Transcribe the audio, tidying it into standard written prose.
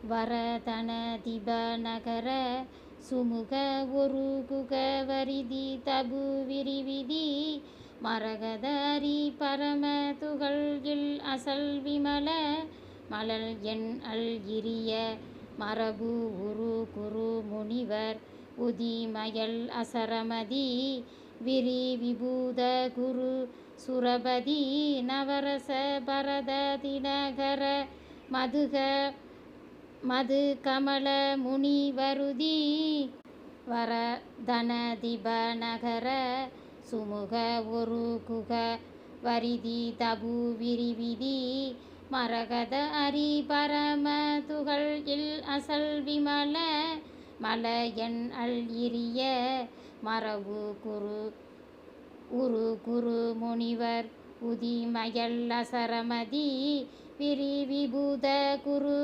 வரதன திபநகர சுமுக ஒரு குக வரிதி தபு விரிவிதி மரகதரி பரம துகள்கில் அசல் விமல மலல் என் அல் இரிய மரபு உரு குரு முனிவர் உதிமயல் அசரமதி விரி விபூத குரு சுரபதி நவரச பரத தினகர மதுக மது கமல முனி வருதி வரதன திபநகர சுமுக ஒரு குக வரிதி தபு விரிவிதி மரகத அரி பரம துகள் இல் அசல் விமல மல என் அல் இரிய மரபு குரு உரு குரு முனிவர் உதிமயல் அசரமதி விரி விபூத குரு